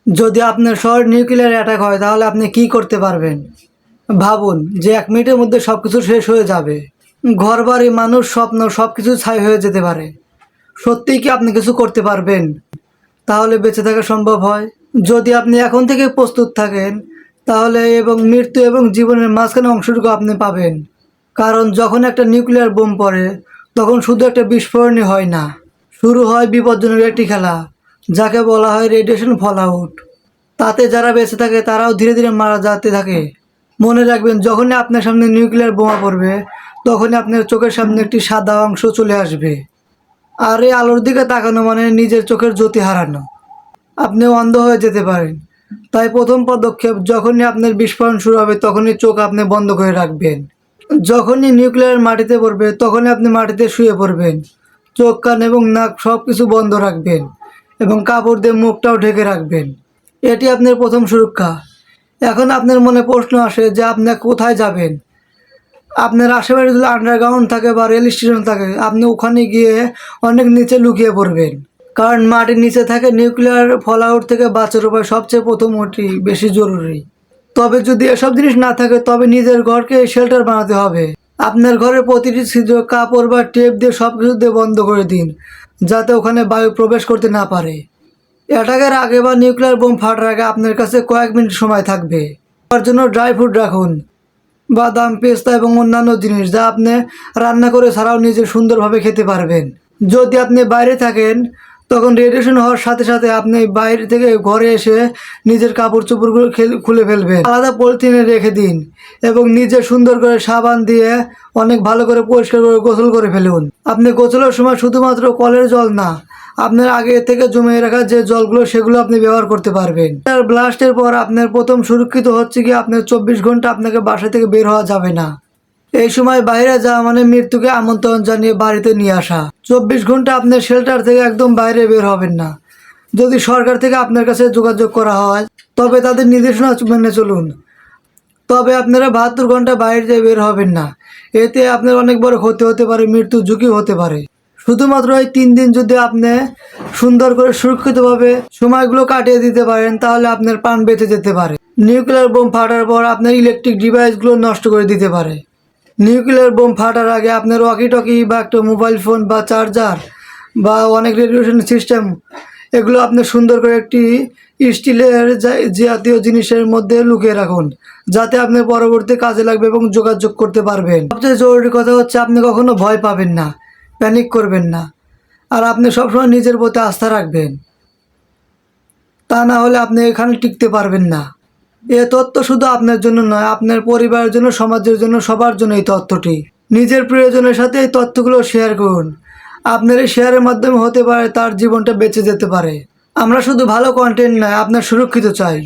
যদি আপনার শহরে নিউক্লিয়ার অ্যাটাক হয় তাহলে আপনি কি করতে পারবেন? ভাবুন যে 1 মিনিটের মধ্যে সবকিছু শেষ হয়ে যাবে। ঘরবাড়ি, মানুষ, স্বপ্ন সবকিছু ছাই হয়ে যেতে পারে। সত্যিই কি আপনি কিছু করতে পারবেন? তাহলে বেঁচে থাকা সম্ভব হয়? যদি আপনি এখন থেকে প্রস্তুত থাকেন তাহলে এবং মৃত্যু এবং জীবনের মাঝখানে অংশটুকু আপনি পাবেন। কারণ যখন একটা নিউক্লিয়ার বোম পড়ে তখন শুধু একটা বিস্ফোরণই হয় না, শুরু হয় বিপজ্জনক একটি খেলা যাকে বলা হয় রেডিয়েশন ফলআউট। তাতে যারা বেঁচে থাকে তারাও ধীরে ধীরে মারা যেতে থাকে। মনে রাখবেন, যখনই আপনার সামনে নিউক্লিয়ার বোমা পড়বে তখনই আপনার চোখের সামনে একটি সাদা অংশ চলে আসবে। আর এই আলোর দিকে তাকানো মানে নিজের চোখের জ্যোতি হারানো। আপনি অন্ধ হয়ে যেতে পারেন। তাই প্রথম পদক্ষেপ, যখনই আপনার বিস্ফোরণ শুরু হবে তখনই চোখ আপনি বন্ধ করে রাখবেন। যখনই নিউক্লিয়ার মাটিতে পড়বে তখনই আপনি মাটিতে শুয়ে পড়বেন। চোখ, কান এবং নাক সব কিছু বন্ধ রাখবেন এবং কাপড় দিয়ে মুখটাও ঢেকে রাখবেন। এটি আপনার প্রথম সুরক্ষা। এখন আপনার মনে প্রশ্ন আসে যে আপনি কোথায় যাবেন? আপনার আশেপাশে যদি আন্ডারগ্রাউন্ড থাকে বা রেল স্টেশন থাকে, আপনি ওখানে গিয়ে অনেক নিচে লুকিয়ে পড়বেন। কারণ মাটির নিচে থাকে নিউক্লিয়ার ফলআউট থেকে বাঁচার উপায় সবচেয়ে প্রথম ওটি বেশি জরুরি। তবে যদি এসব জিনিস না থাকে তবে নিজের ঘরকে শেল্টার বানাতে হবে। আপনার ঘরের প্রতিটি ছিদ্র কাপড় বা টেপ দিয়ে সব কিছু দিয়ে বন্ধ করে দিন, যাতে ওখানে বায়ু প্রবেশ করতে না পারে। অ্যাটাকের আগে বা নিউক্লিয়ার বোম ফাটার আগে আপনার কাছে কয়েক মিনিট সময় থাকবে। তার জন্য ড্রাই ফ্রুট রাখুন, বাদাম, পেস্তা এবং অন্যান্য জিনিস যা আপনি রান্না করে ছাড়াও নিজে সুন্দরভাবে খেতে পারবেন। যদি আপনি বাইরে থাকেন তখন রেডিয়েশন হওয়ার সাথে সাথে আপনি বাইরে থেকে ঘরে এসে নিজের কাপড় চোপড়গুলো খুলে ফেলবেন, আলাদা পলিথিনে রেখে দিন এবং নিজে সুন্দর করে সাবান দিয়ে অনেক ভালো করে পরিষ্কার করে গোসল করে ফেলুন। আপনি গোসলের সময় শুধুমাত্র কলের জল না, আপনার আগে থেকে জমে রাখা যে জলগুলো সেগুলো আপনি ব্যবহার করতে পারবেন। আর ব্লাস্টের পর আপনার প্রথম সুরক্ষিত হচ্ছে কি আপনার 24 ঘন্টা আপনাকে বাসা থেকে বের হওয়া যাবে না। এই সময় বাইরে যাওয়া মানে মৃত্যুকে আমন্ত্রণ জানিয়ে বাড়িতে নিয়ে আসা। 24 ঘন্টা আপনার শেল্টার থেকে একদম বাইরে বের হবেন না। যদি সরকার থেকে আপনার কাছে যোগাযোগ করা হয় তবে তাদের নির্দেশনা মেনে চলুন। তবে আপনারা 72 ঘন্টা বাইরে বের হবেন না। এতে আপনার অনেক বড় ক্ষতি হতে পারে, মৃত্যু ঝুঁকি হতে পারে। শুধুমাত্র এই 3 দিন যদি আপনি সুন্দর করে সুরক্ষিতভাবে সময়গুলো কাটিয়ে দিতে পারেন তাহলে আপনার প্রাণ বেঁচে যেতে পারে। নিউক্লিয়ার বোম ফাটার পর আপনার ইলেকট্রিক ডিভাইসগুলো নষ্ট করে দিতে পারে। নিউক্লিয়ার বোম ফাটার আগে আপনার ওয়াকি টকি বা একটা মোবাইল ফোন বা চার্জার বা অনেক রেডিয়েশন সিস্টেম, এগুলো আপনি সুন্দর করে একটি স্টিলের জাতীয় জিনিসের মধ্যে লুকিয়ে রাখুন, যাতে আপনি পরবর্তী কাজে লাগবে এবং যোগাযোগ করতে পারবেন। সবচেয়ে জরুরি কথা হচ্ছে আপনি কখনো ভয় পাবেন না, প্যানিক করবেন না, আর আপনি সবসময় নিজের প্রতি আস্থা রাখবেন। তা না হলে আপনি এখানে টিকতে পারবেন না। এ তথ্য শুধু আপনার জন্য নয়, আপনার পরিবারের জন্য, সমাজের জন্য, সবার জন্য এই তথ্যটি। নিজের প্রিয়জনের সাথে এই তথ্যগুলো শেয়ার করুন। আপনার এই শেয়ারের মাধ্যমে হতে পারে তার জীবনটা বেঁচে যেতে পারে। আমরা শুধু ভালো কন্টেন্ট নয়, আপনার সুরক্ষিত চাই।